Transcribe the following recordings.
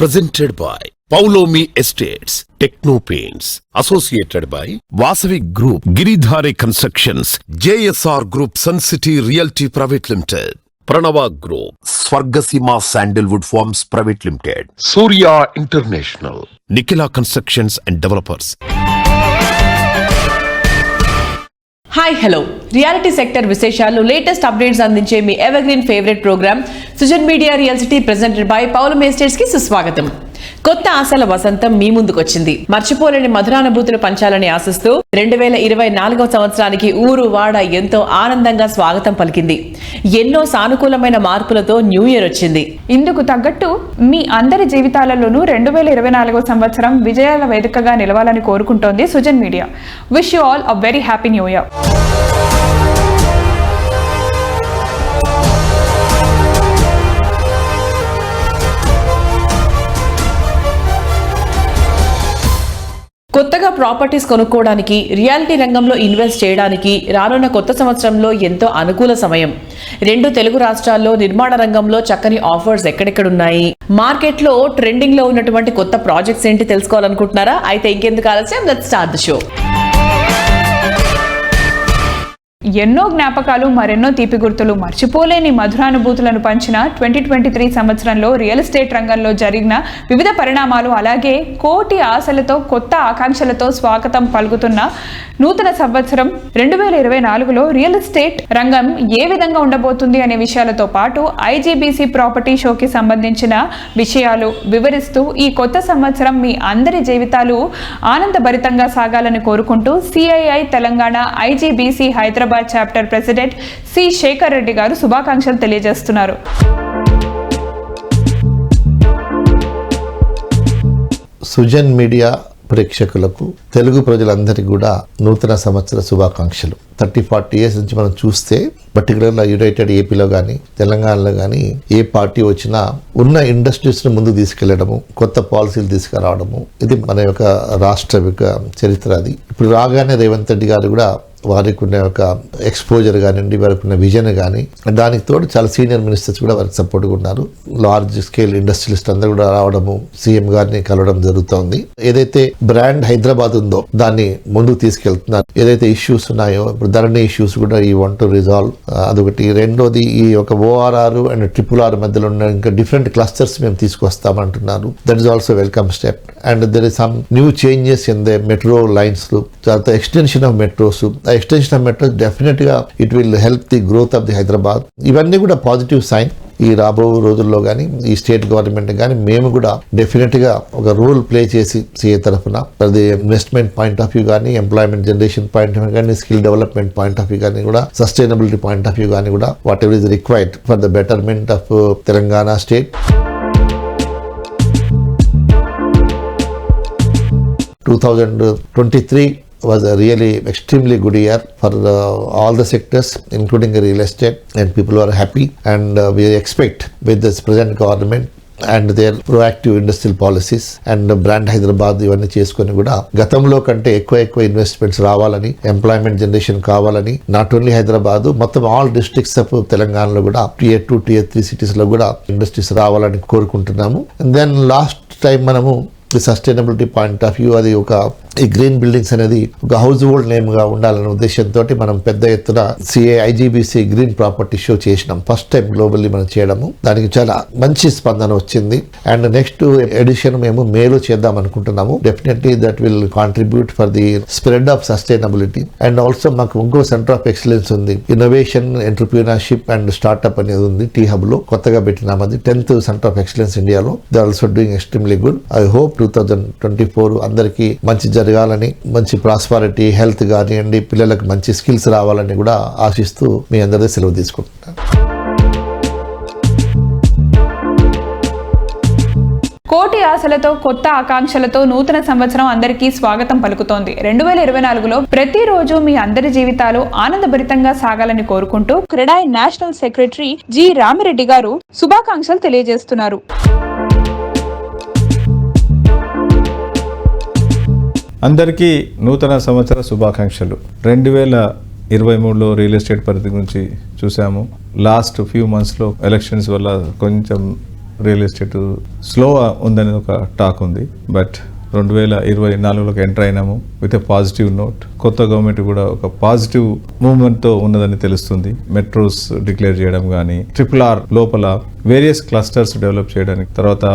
presented by Paulomi Estates, Techno Paints, associated by Vasavi Group, Giridhare Constructions, JSR Group, Sun City Realty Private Limited, Pranava Group, Swargasima Sandalwood Farms Private Limited, Surya International, Nikila Constructions and Developers. Hi hello reality sector విశేషాలు latest updates అందించే మీ evergreen favourite programme Sujan media real city presented by Paulami estates కి సుస్వాగతం. కొత్త ఆశల వసంతం మీ ముందుకొచ్చింది. మర్చిపోలేని మధురానుభూతులు పంచాలని ఆశిస్తూ 2024వ సంవత్సరానికి ఊరు వాడ ఎంతో ఆనందంగా స్వాగతం పలికింది. ఎన్నో సానుకూలమైన మార్పులతో న్యూ ఇయర్ వచ్చింది. ఇందుకు తగ్గట్టు మీ అందరి జీవితాలలోనూ 2024వ సంవత్సరం విజయాల వేదికగా నిలవాలని కోరుకుంటోంది Sujan media. Wish you all a very happy new year. కొత్తగా ప్రాపర్టీస్ కొనుక్కోవడానికి, రియాలిటీ రంగంలో ఇన్వెస్ట్ చేయడానికి రానున్న కొత్త సంవత్సరంలో ఎంతో అనుకూల సమయం. 2 తెలుగు రాష్ట్రాల్లో నిర్మాణ రంగంలో చక్కని ఆఫర్స్ ఎక్కడెక్కడున్నాయి, మార్కెట్లో ట్రెండింగ్ లో ఉన్నటువంటి కొత్త ప్రాజెక్ట్స్ ఏంటి తెలుసుకోవాలనుకుంటున్నారా? అయితే ఇంకెందుకు ఆలస్యం, లెట్స్ స్టార్ట్ ది షో. ఎన్నో జ్ఞాపకాలు, మరెన్నో తీపి గుర్తులు, మర్చిపోలేని మధురానుభూతులను పంచిన 2023 సంవత్సరంలో రియల్ ఎస్టేట్ రంగంలో జరిగిన వివిధ పరిణామాలు, అలాగే కోటి ఆశలతో కొత్త ఆకాంక్షలతో స్వాగతం పలుకుతున్న నూతన సంవత్సరం 2024లో రియల్ ఎస్టేట్ రంగం ఏ విధంగా ఉండబోతుంది అనే విషయాలతో పాటు ఐజీబీసీ ప్రాపర్టీ షోకి సంబంధించిన విషయాలు వివరిస్తూ ఈ కొత్త సంవత్సరం మీ అందరి జీవితాలు ఆనందభరితంగా సాగాలని కోరుకుంటూ CII Telangana IGBC Hyderabad chapter president C Shekhar Reddy గారు శుభాకాంక్షలు తెలియజేస్తున్నారు. సుజన్ మీడియా ప్రేక్షకులకు, తెలుగు ప్రజలందరికీ కూడా నూతన సంవత్సర శుభాకాంక్షలు. 30-40 ఇయర్స్ నుంచి మనం చూస్తే పర్టికులర్గా యునైటెడ్ ఏపీలో కానీ తెలంగాణలో కానీ ఏ పార్టీ వచ్చినా ఉన్న ఇండస్ట్రీస్ను ముందుకు తీసుకెళ్లడము, కొత్త పాలసీలు తీసుకురావడము, ఇది మన యొక్క రాష్ట్ర యొక్క చరిత్ర. అది ఇప్పుడు రాగానే రేవంత్ రెడ్డి గారు కూడా వారికి ఉన్న ఒక ఎక్స్పోజర్ కానివ్వండి, వారికి ఉన్న విజన్ కానీ, దానికి తోడు చాలా సీనియర్ మినిస్టర్స్ కూడా వారికి సపోర్ట్గా ఉన్నారు. లార్జ్ స్కేల్ ఇండస్ట్రియలిస్ట్ అందరూ కూడా రావడము, సీఎం గారిని కలవడం జరుగుతోంది. ఏదైతే బ్రాండ్ హైదరాబాద్ ఉందో దాన్ని ముందుకు తీసుకెళ్తున్నారు. ఏదైతే ఇష్యూస్ ఉన్నాయో ఇప్పుడు ధరణి ఇష్యూస్ కూడా ఈ వాంట్ టు రిజాల్వ్, అదొకటి. రెండోది ఈ ఒక ఓఆర్ఆర్ అండ్ RRR మధ్యలో ఉన్న ఇంకా డిఫరెంట్ క్లస్టర్స్ మేము తీసుకొస్తామంటున్నారు. That is also welcome step. And there is some new changes in the metro lines, తర్వాత extension of metros. Extension of metros డెఫినెట్గా it will help the growth of the Hyderabad. ఇవన్నీ కూడా positive sign. ఈ రాబో రోజుల్లో కానీ ఈ స్టేట్ గవర్నమెంట్ కానీ మేము కూడా డెఫినెట్గా ఒక రోల్ ప్లే చేసి సిఏ తరఫున అది ఇన్వెస్ట్మెంట్ పాయింట్ ఆఫ్ వ్యూ కానీ, employment generation point of view కానీ, skill development point of view కానీ కూడా, సస్టైనబిలిటీ పాయింట్ ఆఫ్ వ్యూ కానీ కూడా, whatever is required for the betterment of Telangana state. 2023 was a really extremely good year for all the sectors, including the real estate, and people are happy, and we expect with this present government and their proactive industrial policies and brand Hyderabad ఇవన్నీ చేసుకొని కూడా గతంలో కంటే ఎక్కువ investments రావాలని, employment generation కావాలని, not only Hyderabad మొత్తం all districts of తెలంగాణలో కూడా Tier 2, Tier 3 సిటీస్ లో కూడా ఇండస్ట్రీస్ రావాలని కోరుకుంటున్నాము. దెన్ లాస్ట్ టైం మనము సస్టైనబిలిటీ పాయింట్ ఆఫ్ వ్యూ అది ఒక ఈ గ్రీన్ బిల్డింగ్స్ అనేది ఒక హౌస్ హోల్డ్ నేమ్ గా ఉండాలనే ఉద్దేశంతో మనం పెద్ద ఎత్తున CA IGBC green property show చేసినాం. ఫస్ట్ టైం గ్లోబల్లీ మనం చేయడము. దానికి చాలా మంచి స్పందన వచ్చింది. అండ్ నెక్స్ట్ ఎడిషన్ మేము మేలో చేద్దాం అనుకుంటున్నాము. Definitely that will contribute for the spread of sustainability. And also మాకు ఇంకో సెంటర్ ఆఫ్ ఎక్సలెన్స్ ఉంది, ఇన్నోవేషన్, ఎంటర్ప్రీనర్షిప్ అండ్ స్టార్ట్అప్ అనేది ఉంది. టీ హబ్ లో కొత్తగా పెట్టినాం. అది 10th సెంటర్ ఆఫ్ ఎక్సలెన్స్ ఇండియాలో. They also doing extremely good. I hope 2024 అందరికీ మంచి జరగాలని, మంచి ప్రాస్పారిటీ, హెల్త్ కానివ్వండి, పిల్లలకు మంచి స్కిల్స్ రావాలని కూడా ఆశిస్తూ మీ అందరికీ సెలవు తీసుకుంటున్నాను. కోటి ఆశలతో కొత్త ఆకాంక్షలతో నూతన సంవత్సరం అందరికీ స్వాగతం పలుకుతోంది. 2024లో ప్రతిరోజు మీ అందరి జీవితాలు ఆనందభరితంగా సాగాలని కోరుకుంటూ CREDAI national secretary G Ramireddy గారు శుభాకాంక్షలు తెలియజేస్తున్నారు. అందరికీ నూతన సంవత్సర శుభాకాంక్షలు. 2023లో రియల్ ఎస్టేట్ పరిధి గురించి చూసాము. లాస్ట్ ఫ్యూ మంత్స్లో ఎలక్షన్స్ వల్ల కొంచెం రియల్ ఎస్టేట్ స్లో ఉందనేది ఒక టాక్ ఉంది. బట్ 2024లోకి ఎంటర్ అయినాము విత్ ఎ పాజిటివ్ నోట్. కొత్త గవర్నమెంట్ కూడా ఒక పాజిటివ్ మూవ్మెంట్తో ఉన్నదని తెలుస్తుంది. మెట్రోస్ డిక్లేర్ చేయడం కానీ, RRR లోపల వేరియస్ క్లస్టర్స్ డెవలప్ చేయడానికి, తర్వాత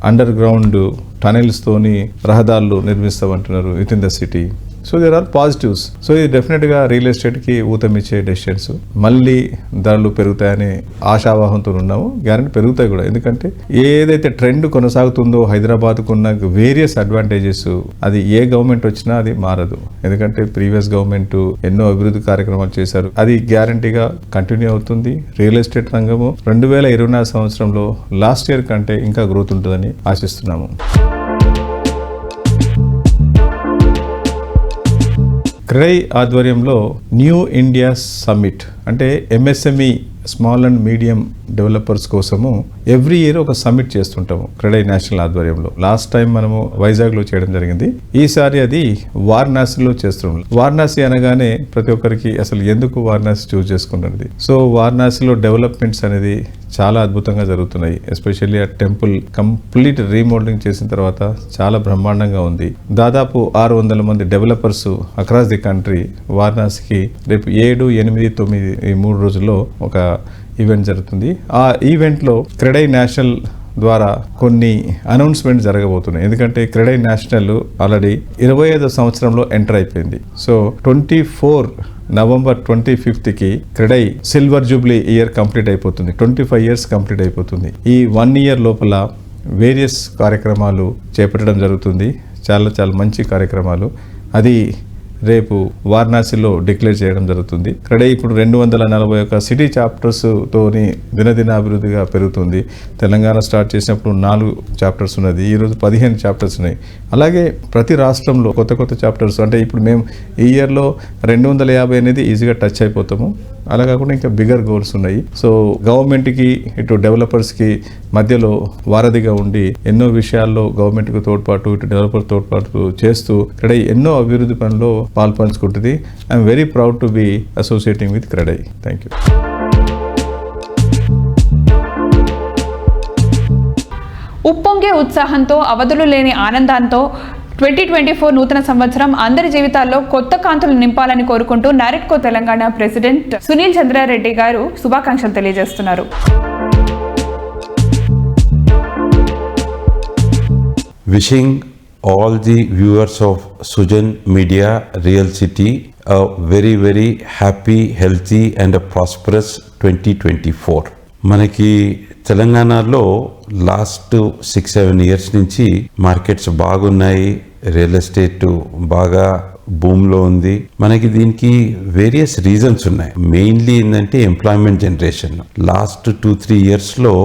అండర్ గ్రౌండ్ టనెల్స్ తోని రహదారులు నిర్మిస్తామంటున్నారు within the city. So there are positives. So ఇది డెఫినెట్గా రియల్ ఎస్టేట్కి ఊతమిచ్చే డెసిషన్స్. మళ్ళీ ధరలు పెరుగుతాయని ఆశావాహంతో ఉన్నాము. గ్యారెంటీ పెరుగుతాయి కూడా. ఎందుకంటే ఏదైతే ట్రెండ్ కొనసాగుతుందో హైదరాబాద్కు ఉన్న వేరియస్ అడ్వాంటేజెస్, అది ఏ గవర్నమెంట్ వచ్చినా అది మారదు. ఎందుకంటే ప్రీవియస్ గవర్నమెంట్ ఎన్నో అభివృద్ధి కార్యక్రమాలు చేశారు. అది గ్యారంటీగా కంటిన్యూ అవుతుంది. రియల్ ఎస్టేట్ రంగము 2024 సంవత్సరంలో లాస్ట్ ఇయర్ కంటే ఇంకా గ్రోత్ ఉంటుందని ఆశిస్తున్నాము. క్రెడై ఆధ్వర్యంలో న్యూ ఇండియా సమ్మిట్ అంటే MSME small and medium developers కోసము ఎవ్రీ ఇయర్ ఒక సమ్మిట్ చేస్తుంటాము క్రెడై నేషనల్ ఆధ్వర్యంలో. లాస్ట్ టైం మనము వైజాగ్లో చేయడం జరిగింది. ఈసారి అది వారణాసిలో చేస్తున్నాం. వారణాసి అనగానే ప్రతి ఒక్కరికి అసలు ఎందుకు వారణాసి చూస్ చేసుకున్నది. సో వారణాసిలో డెవలప్మెంట్స్ అనేది చాలా అద్భుతంగా జరుగుతున్నాయి. ఎస్పెషల్లీ ఆ టెంపుల్ కంప్లీట్ రీమోడలింగ్ చేసిన తర్వాత చాలా బ్రహ్మాండంగా ఉంది. దాదాపు 600 మంది డెవలపర్స్ అక్రాస్ ది కంట్రీ వారణాసికి రేపు 7, 8, 9 ఈ 3 రోజుల్లో ఒక ఈవెంట్ జరుగుతుంది. ఆ ఈవెంట్లో క్రెడై నేషనల్ ద్వారా కొన్ని అనౌన్స్మెంట్ జరగబోతున్నాయి. ఎందుకంటే క్రెడై నేషనల్ ఆల్రెడీ 25వ సంవత్సరంలో ఎంటర్ అయిపోయింది. సో 24 నవంబర్ 25కి CREDAI silver jubilee year complete అయిపోతుంది. 25 ఇయర్స్ కంప్లీట్ అయిపోతుంది. ఈ 1 ఇయర్ లోపల వేరియస్ కార్యక్రమాలు చేపట్టడం జరుగుతుంది. చాలా చాలా మంచి కార్యక్రమాలు. అది రేపు వారణాసిలో డిక్లేర్ చేయడం జరుగుతుంది. క్రెడై ఇప్పుడు 241 సిటీ చాప్టర్స్ తోని దినదినాభివృద్ధిగా పెరుగుతుంది. తెలంగాణ స్టార్ట్ చేసినప్పుడు 4 చాప్టర్స్ ఉన్నది. ఈరోజు 15 చాప్టర్స్ ఉన్నాయి. అలాగే ప్రతి రాష్ట్రంలో కొత్త కొత్త చాప్టర్స్, అంటే ఇప్పుడు మేము ఈ ఇయర్లో 250 అనేది ఈజీగా టచ్ అయిపోతాము. అలా కాకుండా ఇంకా బిగ్గర్ గోల్స్ ఉన్నాయి. సో గవర్నమెంట్కి ఇటు డెవలపర్స్కి మధ్యలో వారధిగా ఉండి ఎన్నో విషయాల్లో గవర్నమెంట్కి తోడ్పాటు, ఇటు డెవలపర్ తోడ్పాటు చేస్తూ క్రెడై ఎన్నో అభివృద్ధి పనుల్లో పాల్పంచుకుంటుంది. I'm very proud to be associating with CREDAI. Thank you. ఉప్పొంగే ఉత్సాహంతో, అవధులు లేని ఆనందంతో 2024 నూతన సంవత్సరం అందరి జీవితాల్లో కొత్త కాంతులు నింపాలని కోరుకుంటూ నారెడ్కో తెలంగాణ ప్రెసిడెంట్ సునీల్ చంద్రారెడ్డి గారు శుభాకాంక్షలు తెలియజేస్తున్నారు. Wishing all the viewers of Sujan Media Real City a very very happy, healthy and a prosperous 2024. మనకి తెలంగాణలో లాస్ట్ 6-7 ఇయర్స్ నుంచి మార్కెట్స్ బాగున్నాయి. రియల్ ఎస్టేట్ బాగా భూమిలో ఉంది. మనకి దీనికి వేరియస్ రీజన్స్ ఉన్నాయి. మెయిన్లీ ఏంటంటే ఎంప్లాయ్మెంట్ జనరేషన్. లాస్ట్ 2-3 ఇయర్స్లో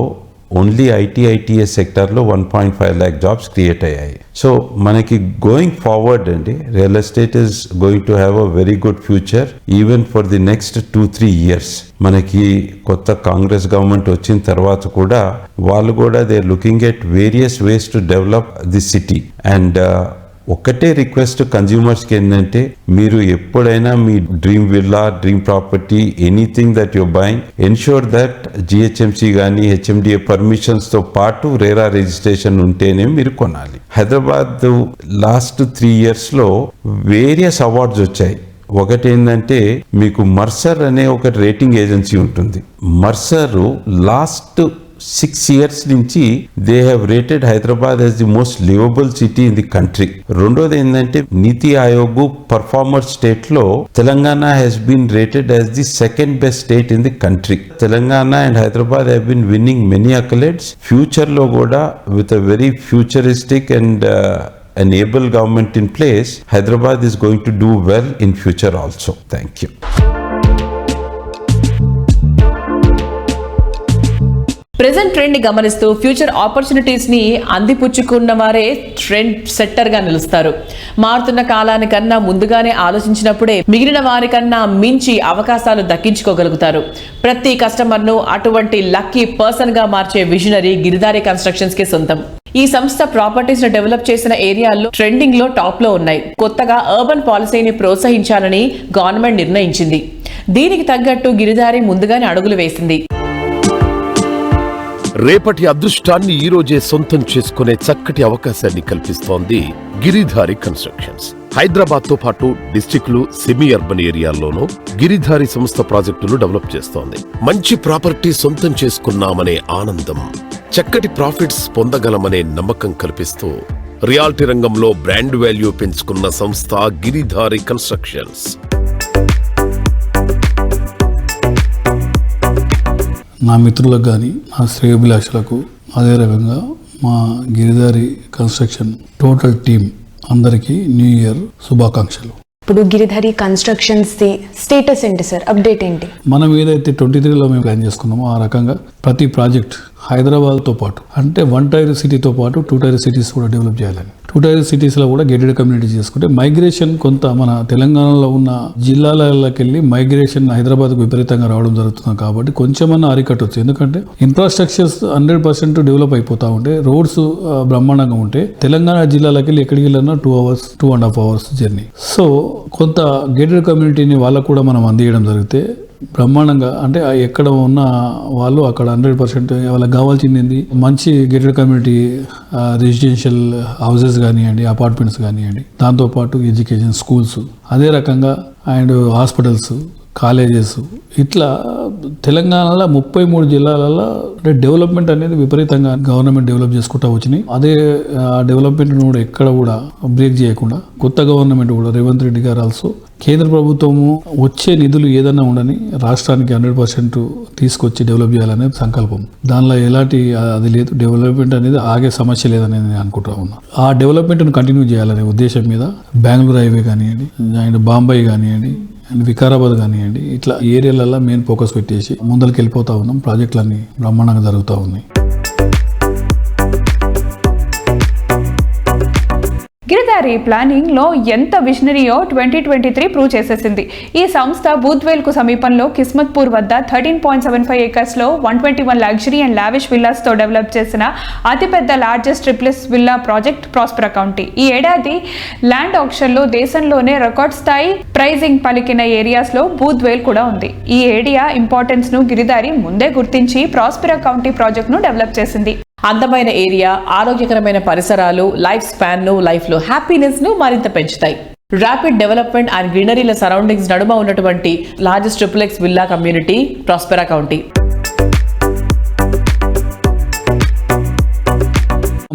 ఓన్లీ ITS సెక్టర్లో 1.5 lakh జాబ్స్ క్రియేట్ అయ్యాయి. సో మనకి గోయింగ్ ఫార్వర్డ్ అండి, real estate is going to have a very good future even for the next 2-3 years. మనకి కొత్త కాంగ్రెస్ గవర్నమెంట్ వచ్చిన తర్వాత కూడా వాళ్ళు కూడా they are looking at various ways to develop the city. And ఒక్కటే రిక్వెస్ట్ కన్జ్యూమర్స్కి ఏంటంటే, మీరు ఎప్పుడైనా మీ dream villa, dream property, anything that you're buying, ensure that GHMC కానీ HMDA పర్మిషన్స్తో పాటు రేరా రిజిస్ట్రేషన్ ఉంటేనే మీరు కొనాలి. హైదరాబాద్ లాస్ట్ 3 ఇయర్స్లో వేరియస్ అవార్డ్స్ వచ్చాయి. ఒకటి ఏంటంటే, మీకు మర్సర్ అనే ఒక రేటింగ్ ఏజెన్సీ ఉంటుంది. మర్సర్ లాస్ట్ 6 ఇయర్స్ నుంచి they have rated Hyderabad as the most livable city in the country. రెండోది ఏంటంటే, నీతి ఆయోగ్ పర్ఫార్మర్ స్టేట్ లో Telangana has been rated as the second best state in the country. Telangana and Hyderabad have been winning many accolades. Future లో కూడా with a very futuristic and an able government in place, Hyderabad is going to do well in future also. Thank you. Present trend ని గమనిస్తూ future opportunities ని అందిపుచ్చుకున్న వారే trend setter గా నిలుస్తారు. మారుతున్న కాలానికన్నా ముందుగానే ఆలోచించినప్పుడే మిగిలిన వారికన్నా మించి అవకాశాలు దక్కించుకోగలుగుతారు. ప్రతి కస్టమర్ ను అటువంటి లక్కీ పర్సన్ గా మార్చే విజనరీ గిరిధారి కన్స్ట్రక్షన్స్ కి సొంతం. ఈ సంస్థ ప్రాపర్టీస్ ను డెవలప్ చేసిన ఏరియాల్లో ట్రెండింగ్ లో టాప్ లో ఉన్నాయి. కొత్తగా అర్బన్ పాలసీని ప్రోత్సహించాలని గవర్నమెంట్ నిర్ణయించింది. దీనికి తగ్గట్టు గిరిధారి ముందుగానే అడుగులు వేసింది. రేపటి అదృష్టాన్ని ఈ రోజే సొంతం చేసుకునే చక్కటి అవకాశాన్ని కల్పిస్తోంది గిరిధారి కన్స్ట్రక్షన్స్. హైదరాబాద్ తో పాటు డిస్ట్రిక్ట్లు, సెమీ అర్బన్ ఏరియాల్లోనూ గిరిధారి సంస్థ ప్రాజెక్టులు డెవలప్ చేస్తోంది. మంచి ప్రాపర్టీ సొంతం చేసుకున్నామనే ఆనందం, చక్కటి ప్రాఫిట్స్ పొందగలమనే నమ్మకం కల్పిస్తూ రియాలిటీ రంగంలో బ్రాండ్ వాల్యూ పెంచుకున్న సంస్థ గిరిధారి కన్స్ట్రక్షన్స్. నా మిత్రులకు కానీ, నా శ్రేయోభిలాషులకు, అదే రకంగా మా గిరిధారి కన్స్ట్రక్షన్ టోటల్ టీం అందరికీ న్యూ ఇయర్ శుభాకాంక్షలు. ఇప్పుడు గిరిధారి కన్స్ట్రక్షన్స్ ది స్టేటస్ ఏంటి సార్, అప్డేట్ ఏంటి? మనం ఏదైతే 23లో మేము ప్లాన్ చేసుకున్నామో ఆ రకంగా ప్రతి ప్రాజెక్ట్ హైదరాబాద్తో పాటు, అంటే 1 టైర్ సిటీతో పాటు 2 టైర్ సిటీస్ కూడా డెవలప్ చేయాలని. 2 టైర్ సిటీస్లో కూడా గేటెడ్ కమ్యూనిటీ చేసుకుంటే మైగ్రేషన్ కొంత మన తెలంగాణలో ఉన్న జిల్లాలకి వెళ్ళి మైగ్రేషన్ హైదరాబాద్కు విపరీతంగా రావడం జరుగుతుంది కాబట్టి కొంచెమన్నా అరికట్టవచ్చు. ఎందుకంటే ఇన్ఫ్రాస్ట్రక్చర్స్ 100% డెవలప్ అయిపోతూ ఉంటే, రోడ్స్ బ్రహ్మాండంగా ఉంటే తెలంగాణ జిల్లాలకి వెళ్ళి ఎక్కడికి వెళ్ళినా 2 hours 2.5 hours జర్నీ. సో కొంత గేటెడ్ కమ్యూనిటీని వాళ్ళకు కూడా మనం అందియడం జరిగితే బ్రహ్మాండంగా, అంటే ఎక్కడ ఉన్న వాళ్ళు అక్కడ 100% వాళ్ళకి కావాల్సింది మంచి గేటెడ్ కమ్యూనిటీ రెసిడెన్షియల్ హౌసెస్ కానివ్వండి, అపార్ట్మెంట్స్ కానివ్వండి, దాంతోపాటు ఎడ్యుకేషన్, స్కూల్స్, అదే రకంగా అండ్ హాస్పిటల్స్, కాలేజెస్, ఇట్లా తెలంగాణలో 33 జిల్లాలలో డెవలప్మెంట్ అనేది విపరీతంగా గవర్నమెంట్ డెవలప్ చేసుకుంటూ వచ్చినాయి. అదే డెవలప్మెంట్ కూడా ఎక్కడ కూడా బ్రేక్ చేయకుండా కొత్త గవర్నమెంట్ కూడా రేవంత్ రెడ్డి గారు ఆల్సో కేంద్ర ప్రభుత్వము వచ్చే నిధులు ఏదైనా ఉండని రాష్ట్రానికి 100% తీసుకొచ్చి డెవలప్ చేయాలనే సంకల్పం. దానిలో ఎలాంటి అది లేదు, డెవలప్మెంట్ అనేది ఆగే సమస్య లేదనేది నేను అనుకుంటా ఉన్నా. ఆ డెవలప్మెంట్ను కంటిన్యూ చేయాలనే ఉద్దేశం మీద బెంగళూరు హైవే కానివ్వండి, అండ్ బాంబే కానివ్వండి, అండ్ వికారాబాద్ కానివ్వండి, ఇట్లా ఏరియాలలో మెయిన్ ఫోకస్ పెట్టేసి ముందరికి వెళ్ళిపోతా ఉన్నాం. ప్రాజెక్టులన్నీ బ్రహ్మాండంగా జరుగుతూ ఉన్నాయి. గిరిధారి ప్లానింగ్ లో ఎంత విజనరీయో 2023 ప్రూవ్ చేసేసింది. ఈ సంస్థ బూత్వేల్ కు సమీపంలో కిస్మత్పూర్ వద్ద 13.75 acres లో 121 లగ్జరీ అండ్ లావిష్ విల్లాస్ తో డెవలప్ చేసిన అతిపెద్ద largest triplex villa project Prospera county. ఈ ఏడాది ల్యాండ్ ఆక్షన్ లో దేశంలోనే రికార్డ్ స్థాయి ప్రైజింగ్ పలికిన ఏరియాస్ లో బూత్వేల్ కూడా ఉంది. ఈ ఏరియా ఇంపార్టెన్స్ ను గిరిధారి ముందే గుర్తించి ప్రాస్పెరా కౌంటీ ప్రాజెక్ట్ ను డెవలప్ చేసింది. అందమైన ఏరియా, ఆరోగ్యకరమైన పరిసరాలు లైఫ్ స్పాన్ ను, లైఫ్ లో హ్యాపీనెస్ ను మరింత పెంచుతాయి. ర్యాపిడ్ డెవలప్మెంట్ అండ్ గ్రీనరీల సరౌండింగ్స్ నడుమ ఉన్నటువంటి largest triplex villa community Prospera County.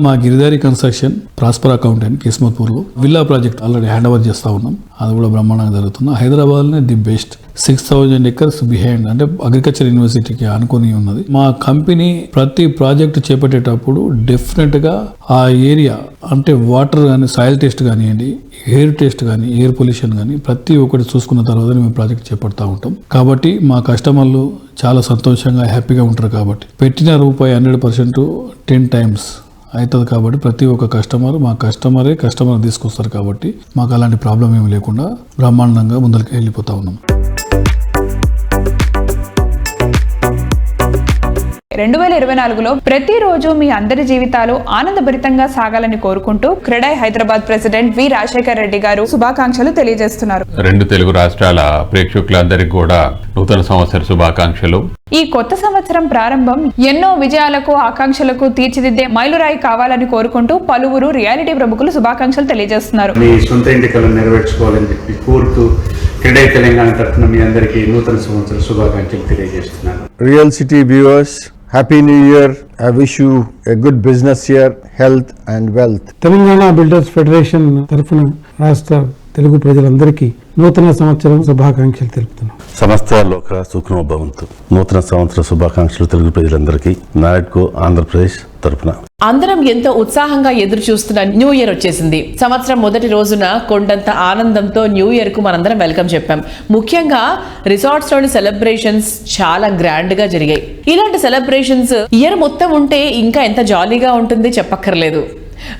మా గిరిధారి కన్స్ట్రక్షన్ ప్రాస్పెరా కౌంటీ అని కిస్మత్పూర్లో villa project already hand over చేస్తూ ఉన్నాం. అది కూడా బ్రహ్మాండంగా జరుగుతుంది. హైదరాబాద్లోనే ది బెస్ట్ 6,000 acres బిహైండ్, అంటే అగ్రికల్చర్ యూనివర్సిటీకి ఆనుకొని ఉన్నది. మా కంపెనీ ప్రతి ప్రాజెక్ట్ చేపట్టేటప్పుడు డెఫినెట్గా ఆ ఏరియా అంటే వాటర్ కానీ, సాయిల్ టెస్ట్ కానివ్వండి, ఎయిర్ టెస్ట్ కానీ, ఎయిర్ పొల్యూషన్ కానీ ప్రతి ఒక్కటి చూసుకున్న తర్వాత మేము ప్రాజెక్ట్ చేపడతా ఉంటాం. కాబట్టి మా కస్టమర్లు చాలా సంతోషంగా, హ్యాపీగా ఉంటారు. కాబట్టి పెట్టిన రూపాయి 100% 10 times అవుతుంది. కాబట్టి ప్రతి ఒక్క కస్టమర్ మా కస్టమర్ తీసుకొస్తారు. కాబట్టి మాకు అలాంటి ప్రాబ్లం ఏమి లేకుండా బ్రహ్మాండంగా ముందరికి వెళ్ళిపోతా ఉన్నాం. 2024లో ప్రతిరోజు మీ అందరి జీవితాలు ఆనందభరితంగా సాగాలని కోరుకుంటూ క్రెడాయ్ హైదరాబాద్ ప్రెసిడెంట్ వి రాజశేఖర్ రెడ్డి గారు శుభాకాంక్షలు తెలియజేస్తున్నారు. 2 తెలుగు రాష్ట్రాల ప్రేక్షకులందరికీ కూడా నూతన సంవత్సర శుభాకాంక్షలు. ఈ కొత్త సంవత్సరం ప్రారంభం ఎన్నో విజయాలకు, ఆకాంక్షలకు తీర్చిదిద్దే మైలురాయి కావాలని కోరుకుంటూ పలువురు రియాలిటీ ప్రముఖులు శుభాకాంక్షలు తెలియజేస్తున్నారు. మీ సొంత ఎన్నికలను నెరవేర్చుకోవాలని చెప్పి కోరుతూ క్రెడాయ్ తెలంగాణ తరఫున మీ అందరికీ నూతన సంవత్సర శుభాకాంక్షలు తెలియజేస్తున్నాను. Real city viewers, Happy New Year. I wish you a good business year, health and wealth. Telangana builders federation తరఫున రాష్ట్ర తెలుగు ప్రజలందరికీ నూతన సంవత్సరం శుభాకాంక్షలు తెలుపుతున్నాం. సమస్త లోక సుఖనో భవంతు. నూతన సంవత్సర శుభాకాంక్షలు తెలుగు ప్రజలందరికీ నాయడ్కో ఆంధ్రప్రదేశ్ తరఫున. అందరం ఎంతో ఉత్సాహంగా ఎదురు చూస్తున్న న్యూ ఇయర్ వచ్చేసింది. సంవత్సరం మొదటి రోజున కొండంత ఆనందంతో న్యూ ఇయర్ కు మనందరం వెల్కమ్ చెప్పాం. ముఖ్యంగా రిసార్ట్స్ లోని సెలబ్రేషన్స్ చాలా గ్రాండ్ గా జరిగాయి. ఇలాంటి సెలబ్రేషన్స్ ఇయర్ మొత్తం ఉంటే ఇంకా ఎంత జాలీగా ఉంటుంది చెప్పక్కర్లేదు.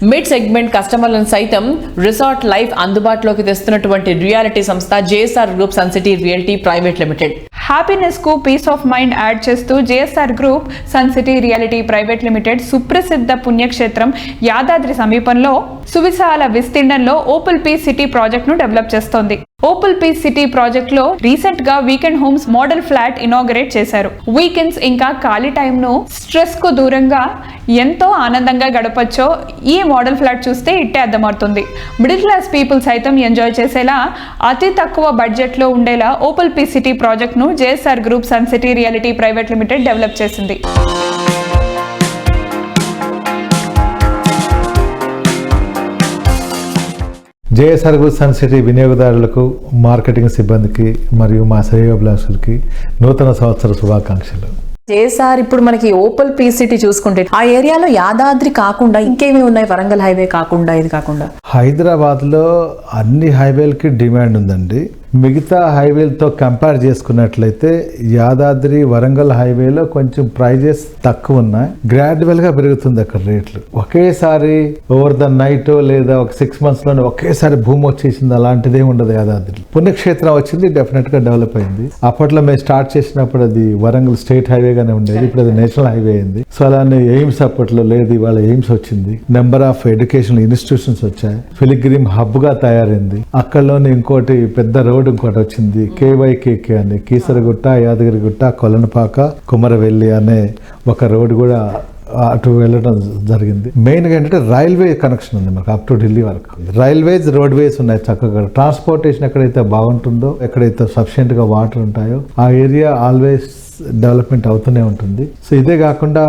మిడ్ సెగ్మెంట్ కస్టమర్లను సైతం రిసార్ట్ లైఫ్ అందుబాటులోకి తెస్తున్నటువంటి రియాలిటీ సంస్థ JSR group Sun City realty private limited. Happiness కు పీస్ ఆఫ్ మైండ్ యాడ్ చేస్తూ JSR group Sun City reality private limited సుప్రసిద్ధ పుణ్యక్షేత్రం యాదాద్రి సమీపంలో సువిశాల విస్తీర్ణంలో ఓపల్ పీస్ సిటీ ప్రాజెక్ట్ ను డెవలప్ చేస్తోంది. ఓపల్ పీస్ సిటీ ప్రాజెక్ట్ లో రీసెంట్ గా weekend homes model flat inaugurate చేశారు. వీకెండ్స్ ఇంకా ఖాళీ టైం ను స్ట్రెస్ కు దూరంగా ఎంతో ఆనందంగా గడపచ్చో ఈ మోడల్ ఫ్లాట్ చూస్తే ఇట్టే అర్థమవుతుంది. మిడిల్ క్లాస్ పీపుల్ సైతం ఎంజాయ్ చేసేలా అతి తక్కువ బడ్జెట్ లో ఉండేలా ఓపల్ పీస్ సిటీ ప్రాజెక్ట్ ను JSR group Sun City reality private limited develop చేసింది. జేఎస్ఆర్ గ్రూప్ సన్ సిటీ వినియోగదారులకు, మార్కెటింగ్ సిబ్బందికి మరియు మా శ్రేయోభిలాషులకి నూతన సంవత్సర శుభాకాంక్షలు. జేఎస్ఆర్ ఇప్పుడు మనకి ఓపల్ పీస్ సిటీ చూసుకుంటే ఆ ఏరియాలో యాదాద్రి కాకుండా ఇంకేమి ఉన్నాయి? వరంగల్ హైవే కాకుండా, ఇది కాకుండా హైదరాబాద్లో అన్ని హైవేలకి డిమాండ్ ఉందండి. మిగతా హైవేలతో కంపేర్ చేసుకున్నట్లయితే యాదాద్రి, వరంగల్ హైవేలో కొంచెం ప్రైజెస్ తక్కువ ఉన్నాయి. గ్రాడ్యువల్గా పెరుగుతుంది అక్కడ రేట్లు. ఒకేసారి ఓవర్ ద నైట్ లేదా ఒక 6 months లోనే ఒకేసారి భూమి వచ్చేసింది అలాంటిదే ఉండదు. యాదాద్రి పుణ్యక్షేత్రం వచ్చింది, డెఫినెట్గా డెవలప్ అయింది. అప్పట్లో మేము స్టార్ట్ చేసినప్పుడు అది వరంగల్ స్టేట్ హైవేగానే ఉండేది, ఇప్పుడు అది నేషనల్ హైవే అయింది. సో అలానే ఎయిమ్స్ అప్పట్లో లేదు, ఇవాళ ఎయిమ్స్ వచ్చింది. నెంబర్ ఆఫ్ ఎడ్యుకేషనల్ ఇన్స్టిట్యూషన్స్ వచ్చాయి. ఫిలిగ్రిమ్ హబ్ గా తయారైంది. అక్కడలోనే ఇంకోటి పెద్ద రోడ్ ఇంకోటి వచ్చింది, కేవైకేకే అని. కీసరగుట్ట, యాదగిరిగుట్ట, కొలనపాక, కుమరవెల్లి అనే ఒక రోడ్ కూడా అటు వెళ్ళడం జరిగింది. మెయిన్ గా ఏంటంటే రైల్వే కనెక్షన్ ఉంది మనకు అప్ టు ఢిల్లీ వరకు. రైల్వేస్, రోడ్వేస్ ఉన్నాయి చక్కగా. ట్రాన్స్పోర్టేషన్ ఎక్కడైతే బాగుంటుందో, ఎక్కడైతే సఫిషియెంట్ గా వాటర్ ఉంటాయో ఆ ఏరియా ఆల్వేస్ డెవలప్మెంట్ అవుతూనే ఉంటుంది. సో ఇదే కాకుండా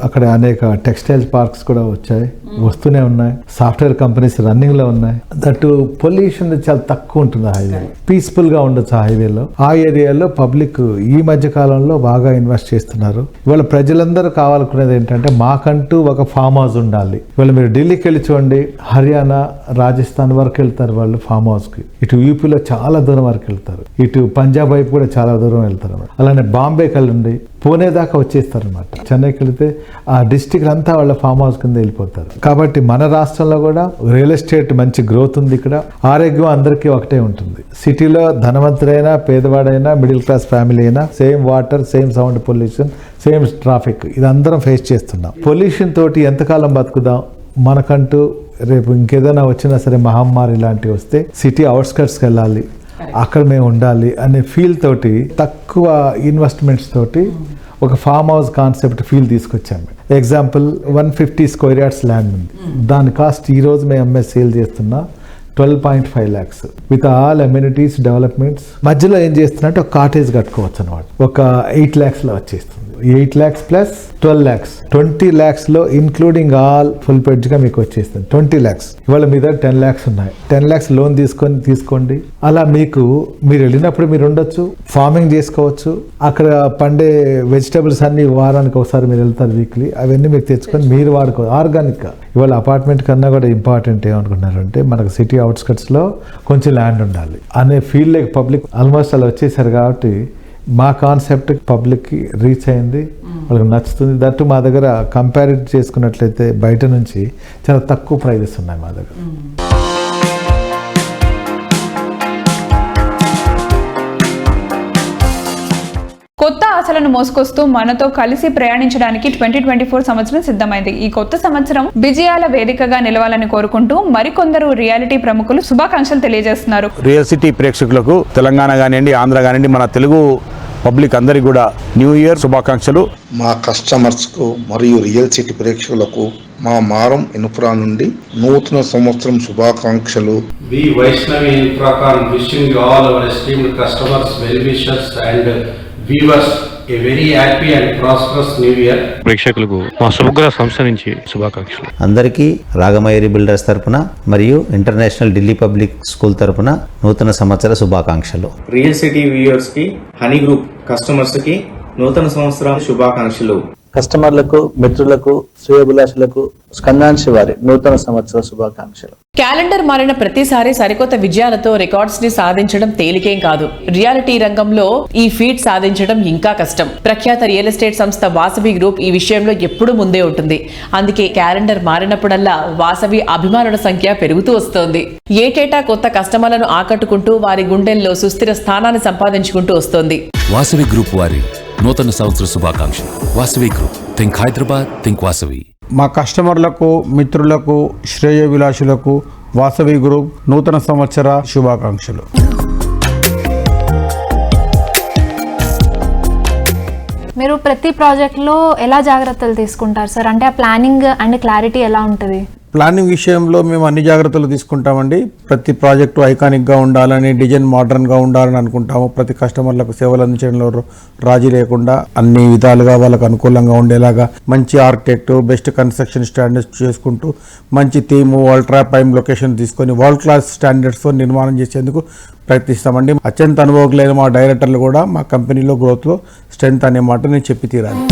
అక్కడ అనేక టెక్స్టైల్ పార్క్స్ కూడా వచ్చాయి, వస్తూనే ఉన్నాయి. సాఫ్ట్వేర్ కంపెనీస్ రన్నింగ్ లో ఉన్నాయి. దట్ పొల్యూషన్ చాలా తక్కువ ఉంటుంది హైవే, పీస్ఫుల్ గా ఉండొచ్చు ఆ హైవేలో. ఆ ఏరియాలో పబ్లిక్ ఈ మధ్య కాలంలో బాగా ఇన్వెస్ట్ చేస్తున్నారు. ఇవాళ ప్రజలందరూ కావాలనుకునేది ఏంటంటే మాకంటూ ఒక ఫామ్ హౌస్ ఉండాలి. ఇవాళ మీరు ఢిల్లీకి వెళ్ళి చూడండి, హర్యానా, రాజస్థాన్ వరకు వెళ్తారు వాళ్ళు ఫామ్ హౌస్ కి. ఇటు యూపీలో చాలా దూరం వరకు వెళ్తారు, ఇటు పంజాబ్ వైపు కూడా చాలా దూరం వెళ్తారు. అలానే బాంబే కలిండి పూణే దాకా వచ్చేస్తారు అనమాట. చెన్నైకి వెళితే ఆ డిస్ట్రిక్ట్ అంతా వాళ్ళ ఫామ్ హౌస్ కింద వెళ్ళిపోతారు. కాబట్టి మన రాష్ట్రంలో కూడా రియల్ ఎస్టేట్ మంచి గ్రోత్ ఉంది. ఇక్కడ ఆరోగ్యం అందరికీ ఒకటే ఉంటుంది. సిటీలో ధనవంతుడైనా, పేదవాడైనా, మిడిల్ క్లాస్ ఫ్యామిలీ అయినా same water, same sound pollution, same traffic, ఇది అందరం ఫేస్ చేస్తున్నాం. పొల్యూషన్ తోటి ఎంతకాలం బతుకుదాం? మనకంటూ రేపు ఇంకేదైనా వచ్చినా సరే, మహమ్మారి ఇలాంటివి వస్తే సిటీ అవుట్స్కట్స్కి వెళ్ళాలి, అక్కడ మేము ఉండాలి అనే ఫీల్ తోటి, తక్కువ ఇన్వెస్ట్మెంట్స్ తోటి ఒక ఫామ్ హౌస్ కాన్సెప్ట్ ఫీల్ తీసుకొచ్చాము. ఎగ్జాంపుల్ 150 square yards ల్యాండ్ ఉంది. దాని కాస్ట్ ఈ రోజు మేము ఎంఎస్ సేల్ చేస్తున్నా 12.5 lakhs with all amenities, developments. మధ్యలో ఏం చేస్తున్నట్టు ఒక కాటేజ్ కట్టుకోవచ్చు అనమాట. ఒక 8 lakhs లో వచ్చేస్తుంది. 8 lakhs ప్లస్ 12 lakhs, 20 lakhs లో ఇన్క్లూడింగ్ ఆల్ ఫుల్ పెడ్జ్ గా మీకు వచ్చేస్తుంది 20 lakhs. ఇవాళ మీ దగ్గర 10 lakhs ఉన్నాయి. 10 lakhs లోన్ తీసుకోండి. అలా మీరు వెళ్ళినప్పుడు మీరు ఉండొచ్చు, ఫార్మింగ్ చేసుకోవచ్చు. అక్కడ పండే వెజిటబుల్స్ అన్ని వారానికి ఒకసారి మీరు వెళ్తారు, వీక్లీ. అవన్నీ మీరు తెచ్చుకొని మీరు వాడుకోవచ్చు ఆర్గానిక్ గా. ఇవాళ అపార్ట్మెంట్ కన్నా కూడా ఇంపార్టెంట్ ఏమనుకుంటున్నారంటే మనకు సిటీ అవుట్స్కట్స్ లో కొంచెం ల్యాండ్ ఉండాలి అనే ఫీల్ లేక పబ్లిక్ ఆల్మోస్ట్ అలా వచ్చేసారు. కాబట్టి మా కాన్సెప్ట్ పబ్లిక్కి రీచ్ అయింది, వాళ్ళకి నచ్చుతుంది. దట్టు మా దగ్గర కంపేర్ చేసుకున్నట్లయితే బయట నుంచి చాలా తక్కువ ప్రైజెస్ ఉన్నాయి మా దగ్గర. కొత్త ఆశలను మోసుకొస్తూ మనతో కలిసి ప్రయాణించడానికి 2024 సంవత్సరం సిద్ధమైంది. ఈ కొత్త సంవత్సరం విజయాల వేదికగా నిలవాలని కోరుకుంటూ మరికొందరు రియాలిటీ ప్రముఖులు శుభాకాంక్షలు తెలియజేస్తున్నారు. రియల్ సిటీ ప్రేక్షకులకు, తెలంగాణ కానివ్వండి, ఆంధ్ర కానివ్వండి, మన తెలుగు పబ్లిక్ అందరికీ కూడా న్యూ ఇయర్ శుభాకాంక్షలు. మా కస్టమర్స్కు మరియు రియల్ సిటీ ప్రేక్షకులకు మా మారం ఇన్ఫ్రా నుండి నూతన సంవత్సరం శుభాకాంక్షలు. We Vaishnavi Infracon wishing you all our esteemed customers, well-wishers and viewers a very happy and prosperous new year. ప్రేక్షకులకు మా సమగ్ర సంస్థ నుంచి శుభాకాంక్షలు. అందరికీ రాగమయూరి బిల్డర్స్ తరపున మరియు ఇంటర్నేషనల్ ఢిల్లీ పబ్లిక్ స్కూల్ తరపున నూతన సంవత్సర శుభాకాంక్షలు. రియల్ సిటీ వ్యూయర్స్ కి, హనీ గ్రూప్ కస్టమర్స్ కి నూతన సంవత్సరం శుభాకాంక్షలు. కస్టమర్లకు, మిత్రులకు, శ్రేయోభిలాషులకు స్కందాంశి వారి నూతన సంవత్సర శుభాకాంక్షలు. క్యాలెండర్ మారిన ప్రతిసారి సరికొత్త విజయాలతో రికార్డ్స్ ని సాధించడం తేలికేం కాదు. రియాలిటీ రంగంలో ఈ ఫీట్ సాధించడం ఇంకా కష్టం. ప్రఖ్యాత రియల్ ఎస్టేట్ సంస్థ వాసవి గ్రూప్ ఈ విషయంలో ఎప్పుడూ ముందే ఉంటుంది. అందుకే క్యాలెండర్ మారినప్పుడల్లా వాసవి అభిమానుల సంఖ్య పెరుగుతూ వస్తోంది. ఏటేటా కొత్త కస్టమర్లను ఆకట్టుకుంటూ వారి గుండెల్లో సుస్థిర స్థానాన్ని సంపాదించుకుంటూ వస్తోంది. వాసవి గ్రూప్ వారి నూతన సంవత్సర శుభాకాంక్షలు. Vasavi group, think Hyderabad, think Vasavi. మా కస్టమర్లకు, మిత్రులకు, శ్రేయోభిలాషులకు వాసవి గ్రూప్ నూతన సంవత్సర శుభాకాంక్షలు. మీరు ప్రతి ప్రాజెక్ట్లో ఎలా జాగ్రత్తలు తీసుకుంటారు సార్? అంటే ఆ ప్లానింగ్ అండ్ క్లారిటీ ఎలా ఉంటుంది? ప్లానింగ్ విషయంలో మేము అన్ని జాగ్రత్తలు తీసుకుంటామండి. ప్రతి ప్రాజెక్టు ఐకానిక్గా ఉండాలని, డిజైన్ మోడర్న్గా ఉండాలని అనుకుంటాము. ప్రతి కస్టమర్లకు సేవలు అందించడంలో రాజీ లేకుండా అన్ని విధాలుగా వాళ్ళకు అనుకూలంగా ఉండేలాగా మంచి ఆర్కిటెక్ట్, బెస్ట్ కన్స్ట్రక్షన్ స్టాండర్డ్స్ చేసుకుంటూ మంచి థీము, అల్ట్రా ప్రైమ్ లొకేషన్ తీసుకొని వరల్డ్ క్లాస్ స్టాండర్డ్స్తో నిర్మాణం చేసేందుకు ప్రయత్నిస్తామండి. అత్యంత అనుభవజ్ఞులైన మా డైరెక్టర్లు కూడా మా కంపెనీలో గ్రోత్లో స్ట్రెంత్ అనే మాట నేను చెప్పి తీరాలి.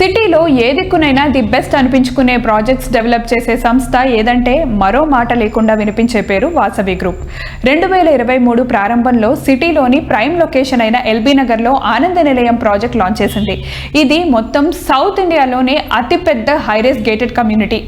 సిటీలో ఏ దిక్కునైనా ది బెస్ట్ అనిపించుకునే ప్రాజెక్ట్స్ డెవలప్ చేసే సంస్థ ఏదంటే మరో మాట లేకుండా వినిపించే పేరు వాసవి గ్రూప్. 2023 ప్రారంభంలో సిటీలోని ప్రైమ్ లొకేషన్ అయిన ఎల్బీ నగర్లో ఆనంద నిలయం ప్రాజెక్ట్ లాంచ్ చేసింది. ఇది మొత్తం సౌత్ ఇండియాలోనే అతిపెద్ద హైరేస్ గేటెడ్ కమ్యూనిటీ.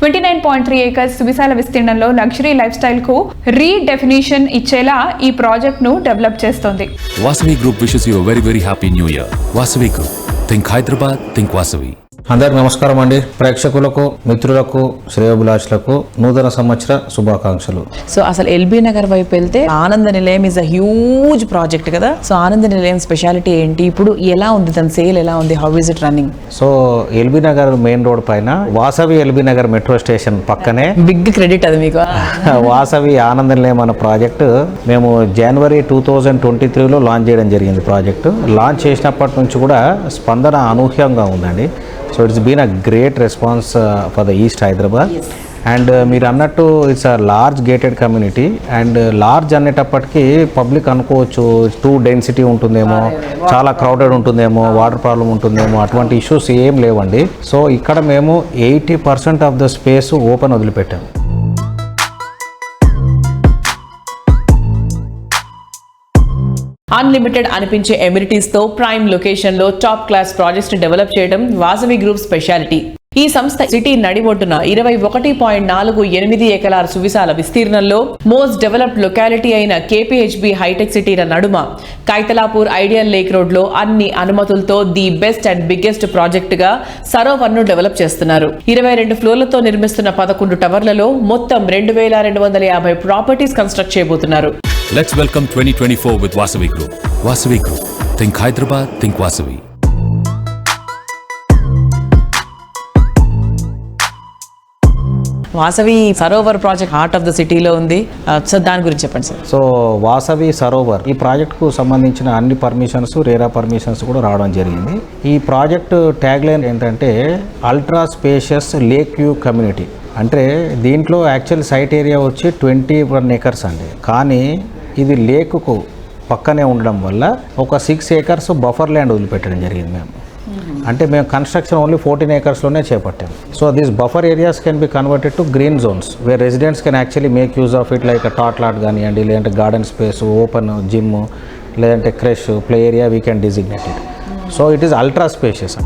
29.3 ఏకర్స్ విశాల విస్తీర్ణంలో లగ్జరీ లైఫ్ స్టైల్ కు రీడెఫినిషన్ ఇచ్చేలా ఈ ప్రాజెక్ట్ ను డెవలప్ చేస్తోంది. Vasavi group wishes you very very happy new year. Vasavi group, think Hyderabad, think Vasavi. అందరికి నమస్కారం అండి. ప్రేక్షకులకు, మిత్రులకు, శ్రేయోభిలాషులకు నూతన సంవత్సర శుభాకాంక్షలు. సో అసలు ఎల్బీ నగర్ వైపు వెళ్తే ఆనంద నిలయం ఇస్ అ హ్యూజ్ ప్రాజెక్ట్ కదా. సో ఆనంద నిలయం స్పెషాలిటీ ఏంటి, ఇప్పుడు ఎలా ఉంది, దాని సేల్ ఎలా ఉంది, how is it running? So LB Nagar main road పైన వాసవి ఎల్బీ నగర్ మెట్రో స్టేషన్ పక్కనే బిగ్ క్రెడిట్ అది మీకు. వాసవి ఆనంద నిలయం అనే ప్రాజెక్టు మేము జనవరి 2023లో లాంచ్ చేయడం జరిగింది. ప్రాజెక్టు లాంచ్ చేసినప్పటి నుంచి కూడా స్పందన అనూహ్యంగా ఉందండి. So it's been a great response for the east Hyderabad. And మీరు అన్నట్టు it's a large gated community. And large అనేటప్పటికీ పబ్లిక్ అనుకోవచ్చు టూ డెన్సిటీ ఉంటుందేమో, చాలా క్రౌడెడ్ ఉంటుందేమో, వాటర్ ప్రాబ్లం ఉంటుందేమో, అటువంటి ఇష్యూస్ ఏం లేవండి. సో ఇక్కడ మేము 80% ఆఫ్ ద స్పేస్ ఓపెన్ వదిలిపెట్టాము. అన్లిమిటెడ్ అనిపించే ఎమ్యూనిటీస్ తో ప్రైమ్ లొకేషన్ లో టాప్ క్లాస్ ప్రాజెక్ట్స్ డెవలప్ చేయడం వాసవి గ్రూప్ స్పెషాలిటీ. ఈ సంస్థ సిటీ నడిబొడ్డున 21.48 ఎకరాల సువిశాల విస్తీర్ణంలో మోస్ట్ డెవలప్డ్ లొకాలిటీ అయిన కేపీహెచ్బి హైటెక్ సిటీల నడుమ కైతలాపూర్ ఐడియల్ లేక్ రోడ్ లో అన్ని అనుమతులతో the best and biggest project గా సరోవర్ ను డెవలప్ చేస్తున్నారు. 22 ఫ్లోర్లతో నిర్మిస్తున్న 11 టవర్లలో మొత్తం 2250 ప్రాపర్టీస్ కన్స్ట్రక్ట్ చేయబోతున్నారు. Let's welcome 2024 with Vasavi Group. Vasavi Group, think Hyderabad, think Vasavi. Vasavi Sarovar project heart of the సిటీలో ఉంది. సో దాని గురించి చెప్పండి సార్. సో వాసవి సరోవర్ ఈ ప్రాజెక్టుకు సంబంధించిన అన్ని పర్మిషన్స్, రేరా పర్మిషన్స్ కూడా రావడం జరిగింది. ఈ ప్రాజెక్టు ట్యాగ్ లైన్ ఏంటంటే ultra spacious lake view community. అంటే దీంట్లో యాక్చువల్ సైట్ ఏరియా వచ్చి 21 acres అండి. కానీ ఇది లేకుకు పక్కనే ఉండడం వల్ల ఒక 6 acres బఫర్ ల్యాండ్ వదిలిపెట్టడం జరిగింది మేము. అంటే మేము కన్స్ట్రక్షన్ ఓన్లీ 14 acresలోనే చేపట్టాం. So this buffer areas can be converted to green zones where residents can actually make use of it, like tot lot కానివ్వండి, లేదంటే గార్డెన్ స్పేస్, ఓపెన్ జిమ్, లేదంటే creche, play area we can designate it. So it is ultra spacious.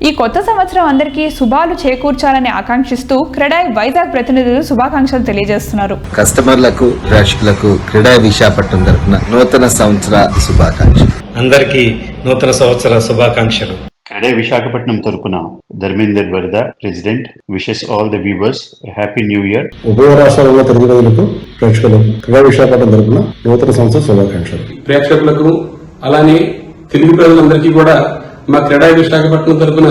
ఈ కొత్త సంవత్సరం అందరికీ శుభాలు చేకూర్చాలని ఆకాంక్షిస్తూ క్రెడాయ్ వైజాగ్ ప్రతినిధులు శుభాకాంక్షలు తెలియజేస్తున్నారు. కస్టమర్లకు, ప్రేక్షకులకు క్రెడాయ్ విశాఖపట్నం తరపున నూతన సంవత్సర శుభాకాంక్షలు. అందరికీ నూతన సంవత్సర శుభాకాంక్షలు. క్రెడాయ్ విశాఖపట్నం తరపున ధర్మేందర్ వరద president wishes all the viewers happy new year. ఉభయ రాష్ట్రాలలో తెలుగు ప్రజలకు, ప్రేక్షకులకు క్రెడాయ్ విశాఖపట్నం తరపున నూతన సంవత్సర శుభాకాంక్షలు. ప్రేక్షకులకు అలానే తెలుగు ప్రజలందరికీ కూడా మా క్రెడాయ్ విశాఖపట్నం తరపున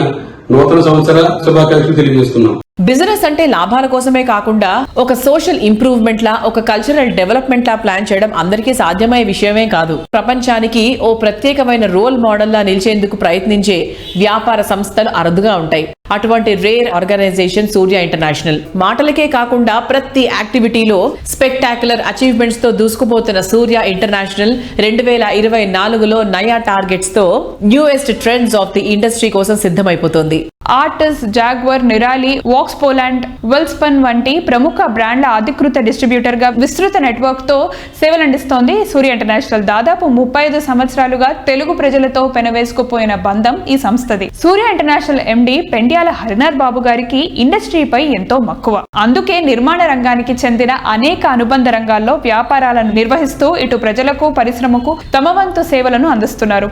నూతన సంవత్సర శుభాకాంక్షలు తెలియజేస్తున్నాం. బిజినెస్ అంటే లాభాల కోసమే కాకుండా ఒక సోషల్ ఇంప్రూవ్మెంట్ లా, ఒక కల్చరల్ డెవలప్మెంట్ లా ప్లాన్ చేయడం అందరికీ సాధ్యమయ్యే విషయమే కాదు. ప్రపంచానికి ఓ ప్రత్యేకమైన రోల్ మోడల్ లా నిలిచేందుకు ప్రయత్నించే వ్యాపార సంస్థలు అరుదుగా ఉంటాయి. అటువంటి రేర్ ఆర్గనైజేషన్ సూర్య ఇంటర్నేషనల్. మాటలకే కాకుండా ప్రతి యాక్టివిటీలో స్పెక్టాక్యులర్ అచీవ్మెంట్స్ తో దూసుకుపోతున్న సూర్య ఇంటర్నేషనల్ 2024లో నయా టార్గెట్స్ తో newest trends of the industry కోసం సిద్ధమైపోతుంది. ఆర్టిస్, జాగ్వర్, నిరాలి, వాక్స్ పోలాండ్, వెల్స్పన్ వంటి ప్రముఖ బ్రాండ్ల అధికృత డిస్ట్రిబ్యూటర్ గా విస్తృత నెట్వర్క్ తో సేవలందిస్తోంది సూర్య ఇంటర్నేషనల్. దాదాపు 35 సంవత్సరాలుగా తెలుగు ప్రజలతో పెనవేసుకుపోయిన బంధం ఈ సంస్థది. సూర్య ఇంటర్నేషనల్ ఎండి పెండ్యాల పెండ్యాల హరినాథ్ బాబు గారికి ఇండస్ట్రీపై ఎంతో మక్కువ. అందుకే నిర్మాణ రంగానికి చెందిన అనేక అనుబంధ రంగాల్లో వ్యాపారాలను నిర్వహిస్తూ ఇటు ప్రజలకు పరిశ్రమకు తమ వంతు సేవలను అందిస్తున్నారు.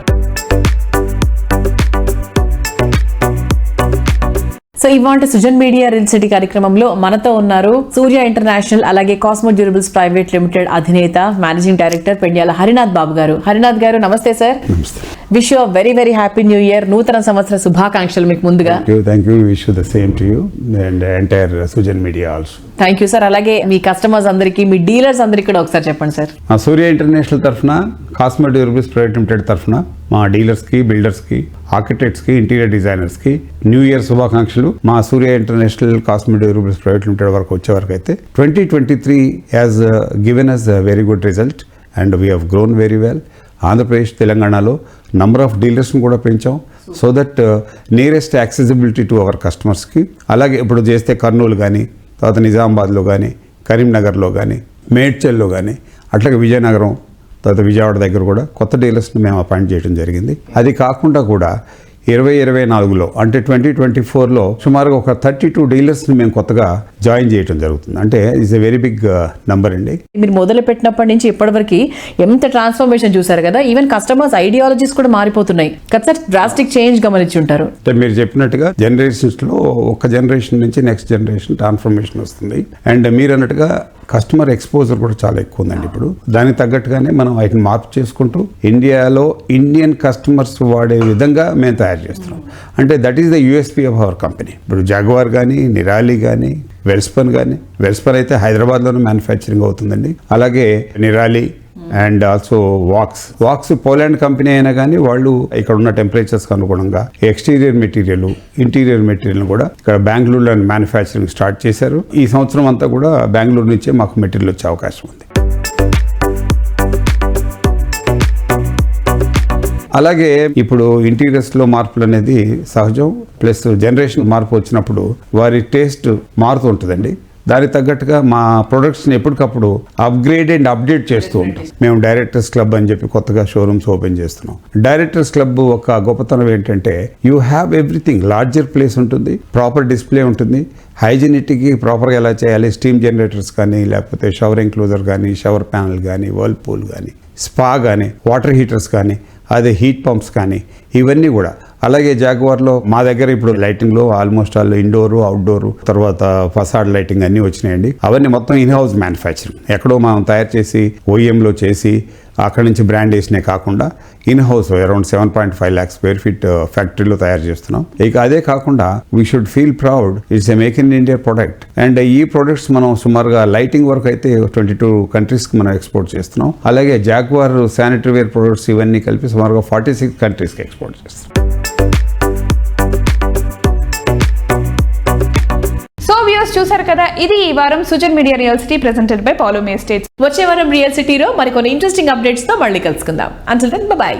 సో ఇవాంటి సుజన్ మీడియా రియల్ సిటీ కార్యక్రమంలో మనతో ఉన్నారు సూర్య ఇంటర్నేషనల్ అలాగే కాస్మో డ్యూరబుల్స్ ప్రైవేట్ లిమిటెడ్ అధినేత మేనేజింగ్ డైరెక్టర్ పెండ్యాల హరినాథ్ బాబు గారు. హరినాథ్ గారు నమస్తే sir. Wish you very very happy new year. నూతన సంవత్సర శుభాకాంక్షలు మీకు ముందుగా. Thank you. Wish you the same to you and entire Sujan media also. Thank you sir. అలాగే మీ కస్టమర్స్ అందరికి, మీ డీలర్స్ అందరికి కూడా ఒకసారి చెప్పండి సార్. మా సూర్య ఇంటర్నేషనల్ తరఫున, కాస్మో డ్యూరబుల్స్ ప్రైవేట్ లిమిటెడ్ తరఫున మా డీలర్స్కి, బిల్డర్స్కి, ఆర్కిటెక్ట్స్కి, ఇంటీరియర్ డిజైనర్స్కి న్యూ ఇయర్ శుభాకాంక్షలు. మా Surya international Cosmo durables private limited వరకు వచ్చే వరకు అయితే 2023 has given us very good result and we have grown very well. Andhra Pradesh, తెలంగాణలో నంబర్ ఆఫ్ డీలర్స్ని కూడా పెంచాం so that nearest accessibility to our కస్టమర్స్కి. అలాగే ఇప్పుడు చేస్తే కర్నూలు కానీ, తర్వాత నిజామాబాద్లో కానీ, కరీంనగర్లో కానీ, మేడ్చల్లో కానీ, అట్లాగే విజయనగరం, తర్వాత విజయవాడ దగ్గర కూడా కొత్త డీలర్స్ని మేము అపాయింట్ చేయడం జరిగింది. అది కాకుండా కూడా 2024లో అంటే 2024లో సుమారుగా ఒక 32 డీలర్స్ని మేము కొత్తగా జాయిన్ చేయడం జరుగుతుంది. అంటే it's a very big number అండి. మీరు మొదలు పెట్టినప్పటి నుంచి ఇప్పటివరకు ఎంత ట్రాన్స్ఫర్మేషన్ చూసారు కదా. ఈవెన్ కస్టమర్స్ ఐడియాలజీస్ కూడా మారిపోతున్నాయి కదా. డ్రాస్టిక్ చేంజ్ గమనించి ఉంటారు. అంటే మీరు చెప్పినట్టుగా జనరేషన్స్లో ఒక జనరేషన్ నుంచి నెక్స్ట్ జనరేషన్ ట్రాన్స్ఫర్మేషన్ వస్తుంది. అండ్ మీరు అన్నట్టుగా కస్టమర్ ఎక్స్పోజర్ కూడా చాలా ఎక్కువ ఉందండి. ఇప్పుడు దానికి తగ్గట్టుగానే మనం వాటిని మార్పు చేసుకుంటూ ఇండియాలో ఇండియన్ కస్టమర్స్ వాడే విధంగా మేము తయారు చేస్తున్నాం. అంటే that is the USP of our company. ఇప్పుడు జాగ్వార్ కానీ, నిరాలి కానీ, వెల్స్పన్ కానీ, వెల్స్పన్ అయితే హైదరాబాద్లోనే మ్యానుఫ్యాక్చరింగ్ అవుతుందండి. అలాగే Nirali and also wax Poland company అయినా కానీ వాళ్ళు ఇక్కడ ఉన్న టెంపరేచర్స్కి అనుగుణంగా ఎక్స్టీరియర్ మెటీరియల్, ఇంటీరియర్ మెటీరియల్ కూడా ఇక్కడ బెంగళూరులో మ్యానుఫ్యాక్చరింగ్ స్టార్ట్ చేశారు. ఈ సంవత్సరం అంతా కూడా బెంగళూరు నుంచే మాకు మెటీరియల్ వచ్చే అవకాశం ఉంది. అలాగే ఇప్పుడు ఇంటీరియర్స్లో మార్పులు అనేది సహజం. ప్లస్ జనరేషన్ మార్పు వచ్చినప్పుడు వారి టేస్ట్ మారుతూ ఉంటుందండి. దానికి తగ్గట్టుగా మా ప్రొడక్ట్స్ని ఎప్పటికప్పుడు అప్గ్రేడ్ అండ్ అప్డేట్ చేస్తూ ఉంటాం. మేము డైరెక్టర్స్ క్లబ్ అని చెప్పి కొత్తగా షోరూమ్స్ ఓపెన్ చేస్తున్నాం. డైరెక్టర్స్ క్లబ్ ఒక గొప్పతనం ఏంటంటే you have everything. Larger place ఉంటుంది, ప్రాపర్ డిస్ప్లే ఉంటుంది, హైజీనిటీకి ప్రాపర్గా ఎలా చేయాలి, స్టీమ్ జనరేటర్స్ కానీ, లేకపోతే షవర్ ఎంక్లోజర్ కానీ, షవర్ ప్యానల్ కానీ, వర్ల్పూల్ కానీ, స్పా కానీ, వాటర్ హీటర్స్ కానీ, అదే హీట్ పంప్స్ కానీ, ఇవన్నీ కూడా. అలాగే జాగ్వార్లో మా దగ్గర ఇప్పుడు లైటింగ్లో ఆల్మోస్ట్ ఆల్ ఇండోరు, అవుట్డోరు, తర్వాత ఫసాడ్ లైటింగ్ అన్నీ వచ్చినాయండి. అవన్నీ మొత్తం ఇన్ హౌస్ మ్యానుఫ్యాక్చరింగ్. ఎక్కడో మనం తయారు చేసి ఓఈఎంలో చేసి అక్కడి నుంచి బ్రాండ్ వేసినే కాకుండా in house around 7.5 lakh square feet ఫ్యాక్టరీలో తయారు చేస్తున్నాం. ఇక అదే కాకుండా we should feel proud it's a make in India product. And ఈ ప్రొడక్ట్స్ మనం సుమారుగా లైటింగ్ వరకు అయితే 22 కంట్రీస్కి మనం ఎక్స్పోర్ట్ చేస్తున్నాం. అలాగే జాగ్వార్ శానిటరీ వేర్ ప్రొడక్ట్స్ ఇవన్నీ కలిపి సుమారుగా 46 కంట్రీస్కి ఎక్స్పోర్ట్ చేస్తున్నాం. సో వ్యూస్ చూసారు కదా, ఇది ఈ వారం Sujan media real city presented by Paulomi estates. వచ్చే వారం రియల్ సిటీలో మరికొన్ని ఇంట్రెస్టింగ్ అప్డేట్స్ తో మళ్ళీ కలుసుకుందాం. Until then bye by.